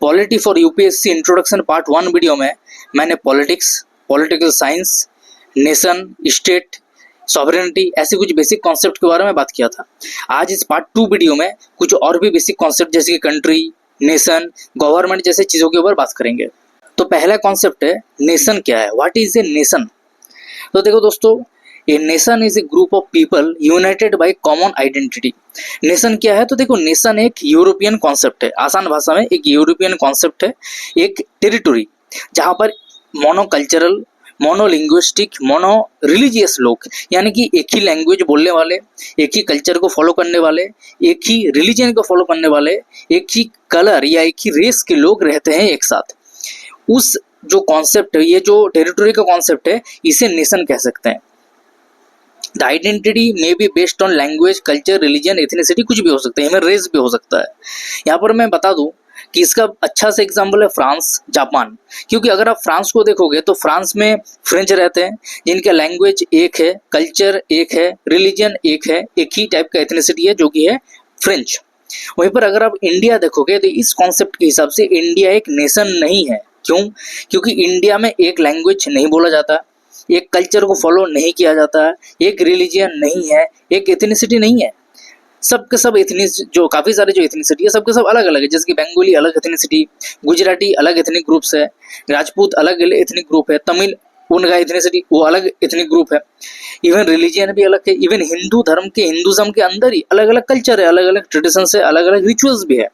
Polity for UPSC introduction part 1 video में मैंने politics, political science, nation, state, sovereignty ऐसे कुछ बेसिक कॉन्सेप्ट के बारे में बात किया था। आज इस पार्ट 2 वीडियो में कुछ और भी बेसिक कॉन्सेप्ट जैसे कि कंट्री, नेशन, गवर्नमेंट जैसे चीज़ों के ऊपर बात करेंगे। तो पहला कॉन्सेप्ट है नेशन क्या है, व्हाट इज ए नेशन। तो देखो दोस्तों, a nation is a group of people United by common identity. Nation क्या है, तो देखो नेशन एक यूरोपियन कॉन्सेप्ट है, आसान भाषा में एक यूरोपियन कॉन्सेप्ट है, एक टेरिटोरी जहाँ पर मोनोकल्चरल, मोनोलिंग्विस्टिक, मोनो रिलीजियस लोग यानी कि एक ही लैंग्वेज बोलने वाले, एक ही कल्चर को फॉलो करने वाले, एक ही रिलीजन को फॉलो करने वाले, एक ही कलर या एक ही रेस के लोग रहते हैं एक साथ। उस जो कॉन्सेप्ट है, ये जो टेरिटोरी का कॉन्सेप्ट है, इसे नेशन कह सकते हैं। The identity may be based on language, culture, religion, ethnicity, कुछ भी हो सकता है, इवन रेस भी हो सकता है। यहाँ पर मैं बता दूं कि इसका अच्छा सा एग्जाम्पल है फ्रांस, जापान। क्योंकि अगर आप फ्रांस को देखोगे तो फ्रांस में फ्रेंच रहते हैं जिनका लैंग्वेज एक है, कल्चर एक है, रिलीजन एक है, एक ही टाइप का एथनिसिटी है जो कि है फ्रेंच। वहीं पर अगर आप इंडिया देखोगे तो इस कॉन्सेप्ट के हिसाब से इंडिया एक नेशन नहीं है। क्यों? क्योंकि इंडिया में एक लैंग्वेज नहीं बोला जाता, एक कल्चर को फॉलो नहीं किया जाता है, एक रिलीजियन नहीं है, एक एथनिसिटी नहीं है। सबके सब एथनिक, जो काफ़ी सारे जो एथनिसिटी है सबके सब अलग अलग है। जैसे कि बंगाली अलग एथनिसिटी, गुजराती अलग एथनिक ग्रुप्स है, राजपूत अलग एथनिक ग्रुप है, तमिल उनका एथनिसिटी वो अलग एथनिक ग्रुप है, इवन रिलीजियन भी अलग है। इवन हिंदू धर्म के, हिंदुज्म के अंदर ही अलग अलग कल्चर है, अलग अलग ट्रेडिशन है, अलग अलग रिचुअल्स भी है।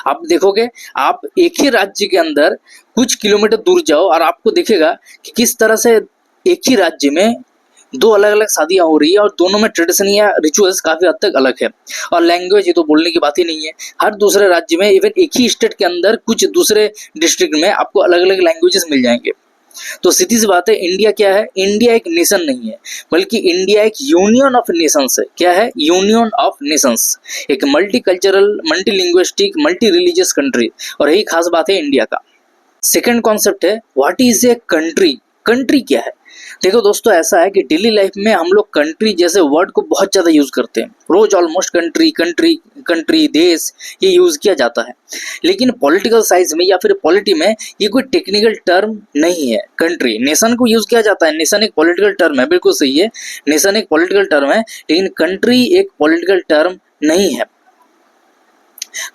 आप देखोगे, आप एक ही राज्य के अंदर कुछ किलोमीटर दूर जाओ और आपको दिखेगा कि किस तरह से एक ही राज्य में दो अलग अलग शादियां हो रही है और दोनों में ट्रेडिशन या रिचुअल्स काफी हद तक अलग है। और लैंग्वेज ये तो बोलने की बात ही नहीं है। हर दूसरे राज्य में, इवन एक ही स्टेट के अंदर कुछ दूसरे डिस्ट्रिक्ट में आपको अलग अलग लैंग्वेजेस मिल जाएंगे। तो सीधी सी बात है, इंडिया क्या है? इंडिया एक नेशन नहीं है, बल्कि इंडिया एक यूनियन ऑफ नेशंस है। क्या है? यूनियन ऑफ नेशंस, एक multi cultural, multi linguistic, multi religious country. और यही खास बात है इंडिया का। सेकेंड कॉन्सेप्ट है what is a country. Country क्या है? देखो दोस्तों, ऐसा है कि डेली लाइफ में हम लोग कंट्री जैसे वर्ड को बहुत ज़्यादा यूज़ करते हैं। रोज ऑलमोस्ट कंट्री कंट्री कंट्री, देश, ये यूज़ किया जाता है। लेकिन पॉलिटिकल साइंस में या फिर पॉलिटी में ये कोई टेक्निकल टर्म नहीं है। कंट्री, नेशन को यूज़ किया जाता है। नेशन एक पॉलिटिकल टर्म है, बिल्कुल सही है, नेशन एक पॉलिटिकल टर्म है, लेकिन कंट्री एक पॉलिटिकल टर्म नहीं है।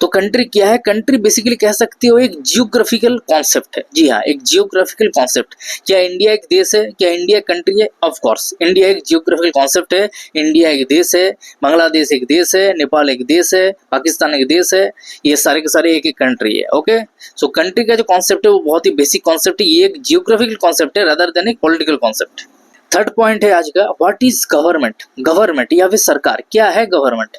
तो कंट्री क्या है? कंट्री बेसिकली कह सकते हो एक जियोग्राफिकल कॉन्सेप्ट है। जी हाँ, एक जियोग्राफिकल कॉन्सेप्ट। क्या इंडिया एक देश है? क्या इंडिया कंट्री है? ऑफ कोर्स इंडिया एक जियोग्राफिकल कॉन्सेप्ट है। इंडिया एक देश है, बांग्लादेश एक देश है, नेपाल एक देश है, पाकिस्तान एक देश है, ये सारे के सारे एक एक कंट्री है। ओके, सो कंट्री का जो कॉन्सेप्ट है वो बहुत ही बेसिक कॉन्सेप्ट है। ये एक जियोग्राफिकल कॉन्सेप्ट है रादर देन एक पॉलिटिकल कॉन्सेप्ट। थर्ड पॉइंट है आज का, व्हाट इज गवर्नमेंट। गवर्नमेंट या फिर सरकार, क्या है government?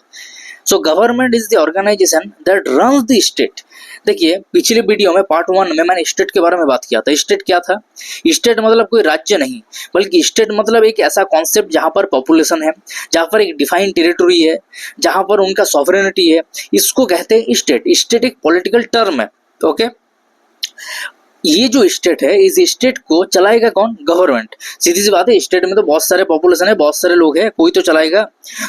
So government is the organisation that runs the state. देखिए, पिछले वीडियो में पार्ट 1 में मैंने स्टेट के बारे में बात किया था। स्टेट क्या था? स्टेट मतलब कोई राज्य नहीं, बल्कि स्टेट मतलब एक ऐसा कॉन्सेप्ट जहाँ पर पॉपुलेशन है, जहाँ पर एक डिफाइंड टेरिटोरी है, जहाँ पर उनका सॉवरेनिटी है, इसको कहते हैं स्टेट। स्टेट एक पॉलिटिकल टर्म है। ओके, ये जो स्टेट है, इस स्टेट को चलाएगा कौन? गवर्नमेंट। सीधी सी बात है, स्टेट में तो बहुत सारे पॉपुलेशन है, बहुत सारे लोग हैं, कोई तो चलाएगा।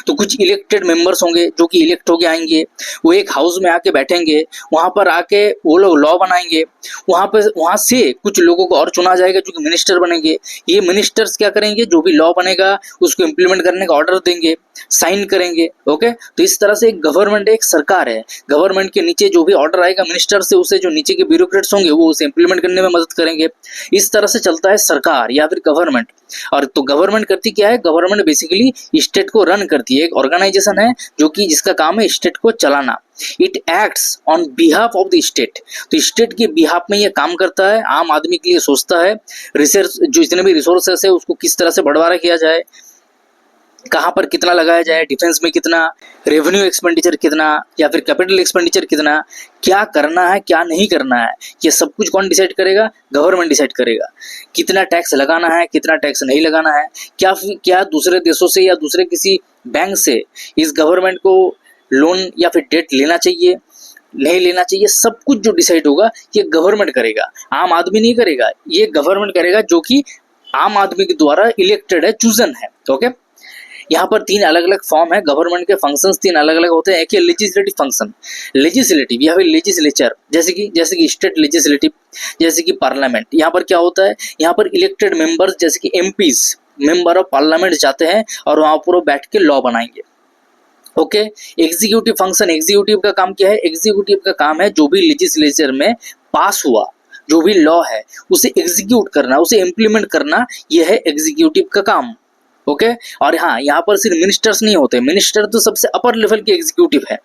तो कुछ इलेक्टेड मेंबर्स होंगे जो कि इलेक्ट होके आएंगे, वो एक हाउस में आके बैठेंगे, वहां पर आके वो लोग लॉ बनाएंगे। वहां से कुछ लोगों को और चुना जाएगा जो कि मिनिस्टर बनेंगे। ये मिनिस्टर्स क्या करेंगे? जो भी लॉ बनेगा उसको इम्प्लीमेंट करने का ऑर्डर देंगे, साइन करेंगे। ओके, तो इस तरह से एक गवर्नमेंट एक सरकार है। गवर्नमेंट के नीचे जो भी ऑर्डर आएगा मिनिस्टर से, उसे जो नीचे के ब्यूरोक्रेट्स होंगे वो उसे इम्प्लीमेंट करने में मदद करेंगे। इस तरह से चलता है सरकार या फिर गवर्नमेंट। और तो गवर्नमेंट करती क्या है? गवर्नमेंट बेसिकली स्टेट को रन करती है, एक ऑर्गेनाइजेशन है जो कि जिसका काम है स्टेट को चलाना। It acts on behalf of the state. तो स्टेट के बिहाफ में ये काम करता है, आम आदमी के लिए सोचता है। रिसर्च, जो जितने भी रिसोर्सेस है उसको किस तरह से बढ़ावा किया जाए, कहाँ पर कितना लगाया जाए, डिफेंस में कितना, रेवेन्यू एक्सपेंडिचर कितना, या फिर कैपिटल एक्सपेंडिचर कितना, क्या करना है क्या नहीं करना है, ये सब कुछ कौन डिसाइड करेगा? गवर्नमेंट डिसाइड करेगा। कितना टैक्स लगाना है, कितना टैक्स नहीं लगाना है, क्या दूसरे देशों से या दूसरे किसी बैंक से इस गवर्नमेंट को लोन या फिर डेट लेना चाहिए, नहीं लेना चाहिए, सब कुछ जो डिसाइड होगा ये गवर्नमेंट करेगा, आम आदमी नहीं करेगा। ये गवर्नमेंट करेगा जो कि आम आदमी के द्वारा इलेक्टेड है, चूजन है। ओके, यहाँ पर तीन अलग अलग फॉर्म है गवर्नमेंट के फंक्शंस, तीन अलग अलग होते हैं। एक है लेजिस्लेटिव फंक्शन, लेजिस्लेटिव या फिर लेजिस्लेचर, जैसे कि स्टेट लेजिस्लेटिव, जैसे कि पार्लियामेंट। यहाँ पर क्या होता है, यहाँ पर इलेक्टेड मेंबर्स जैसे कि एमपीज, मेंबर ऑफ पार्लियामेंट जाते हैं और वहां पर बैठ के लॉ बनाएंगे। ओके। एग्जीक्यूटिव फंक्शन, एग्जीक्यूटिव का काम क्या है, एग्जीक्यूटिव का काम है जो भी लेजिस्लेचर में पास हुआ जो भी लॉ है उसे एग्जीक्यूट करना, उसे इम्प्लीमेंट करना, यह है एग्जीक्यूटिव का काम। ओके। और हाँ, यहाँ पर सिर्फ मिनिस्टर्स नहीं होते, मिनिस्टर तो सबसे अपर लेवल के एग्जीक्यूटिव है,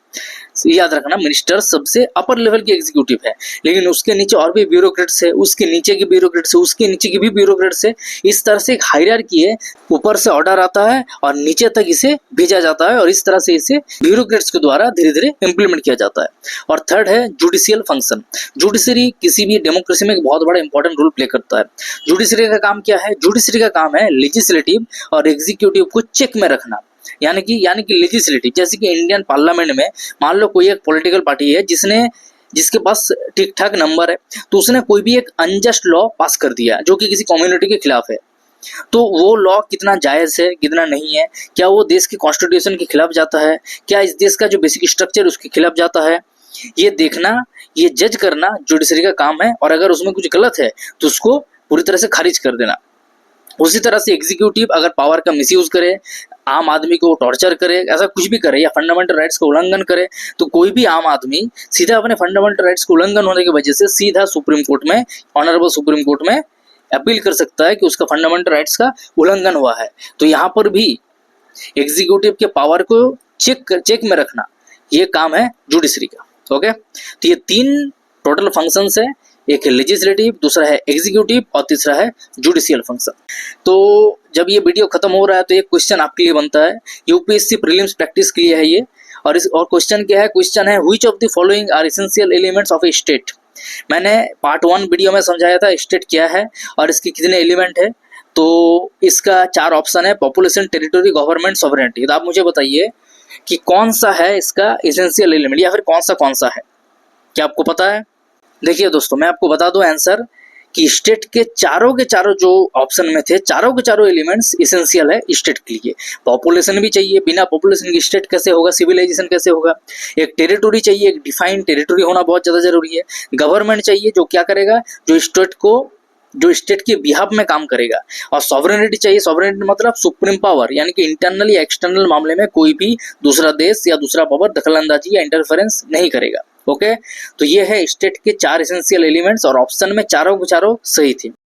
याद रखना, मिनिस्टर सबसे अपर लेवल के एग्जीक्यूटिव है, लेकिन उसके नीचे और भी ब्यूरोक्रेट्स है, उसके नीचे की ब्यूरोक्रेट्स है, उसके नीचे की भी ब्यूरोक्रेट्स है। इस तरह से एक हायरार्की है, ऊपर से ऑर्डर आता है और नीचे तक इसे भेजा जाता है और इस तरह से इसे ब्यूरोक्रेट्स के द्वारा धीरे धीरे इंप्लीमेंट किया जाता है। और थर्ड है जुडिशियल फंक्शन। जुडिशरी किसी भी डेमोक्रेसी में एक बहुत बड़ा इंपॉर्टेंट रोल प्ले करता है। जुडिशरी का काम क्या है, जुडिशरी का काम है लेजिस्लेटिव और एग्जीक्यूटिव को चेक में रखना, यानी कि लेजिस्लेटिव, जैसे कि इंडियन पार्लियामेंट में मान लो कोई एक पॉलिटिकल पार्टी है जिसके पास ठीक ठाक नंबर है, तो उसने कोई भी एक अनजस्ट लॉ पास कर दिया जो कि किसी कम्युनिटी के खिलाफ है, तो वो लॉ कितना जायज है कितना नहीं है, क्या वो देश के कॉन्स्टिट्यूशन के खिलाफ जाता है, क्या इस देश का जो बेसिक स्ट्रक्चर उसके खिलाफ जाता है, ये देखना, ये जज करना जुडिशरी का काम है। और अगर उसमें कुछ गलत है तो उसको पूरी तरह से खारिज कर देना। उसी तरह से एग्जीक्यूटिव अगर पावर का मिसयूज करे, आम आदमी को टॉर्चर करे, ऐसा कुछ भी करे या फंडामेंटल राइट्स का उल्लंघन करे, तो कोई भी आम आदमी सीधा अपने फंडामेंटल राइट्स को उल्लंघन होने की वजह से सीधा सुप्रीम कोर्ट में, ऑनरेबल सुप्रीम कोर्ट में अपील कर सकता है कि उसका फंडामेंटल राइट्स का उल्लंघन हुआ है। तो यहाँ पर भी एग्जीक्यूटिव के पावर को चेक में रखना, ये काम है जुडिशरी का। ओके। तो ये तीन टोटल फंक्शंस है, एक है लेजिस्लेटिव, दूसरा है एग्जीक्यूटिव और तीसरा है जुडिशियल फंक्शन। तो जब ये वीडियो खत्म हो रहा है तो एक क्वेश्चन आपके लिए बनता है, यूपीएससी प्रीलिम्स प्रैक्टिस के लिए है ये, और क्वेश्चन क्या है, क्वेश्चन है which of the following are essential elements of a state. मैंने पार्ट 1 वीडियो में समझाया था स्टेट क्या है और इसके कितने एलिमेंट है। तो इसका 4 ऑप्शन है, पॉपुलेशन, टेरिटरी, गवर्नमेंट, सॉवरेनिटी। तो आप मुझे बताइए कि कौन सा है इसका एसेंशियल एलिमेंट या फिर कौन सा है, क्या आपको पता है? देखिए दोस्तों, मैं आपको बता दूं आंसर कि स्टेट के चारों जो ऑप्शन में थे, चारों के चारों एलिमेंट्स एसेंशियल है स्टेट के लिए। पॉपुलेशन भी चाहिए, बिना पॉपुलेशन की स्टेट कैसे होगा, सिविलाइजेशन कैसे होगा। एक टेरिटरी चाहिए, एक डिफाइंड टेरिटरी होना बहुत ज़्यादा जरूरी है। गवर्नमेंट चाहिए जो क्या करेगा, जो स्टेट के बिहाफ में काम करेगा। और सॉवरेनिटी चाहिए, सॉवरेनिटी मतलब सुप्रीम पावर, यानी कि इंटरनल या एक्सटर्नल मामले में कोई भी दूसरा देश या दूसरा पावर दखलंदाजी या इंटरफेरेंस नहीं करेगा। ओके। तो ये है स्टेट के 4 एसेंशियल एलिमेंट्स और ऑप्शन में चारों के चारों सही थे।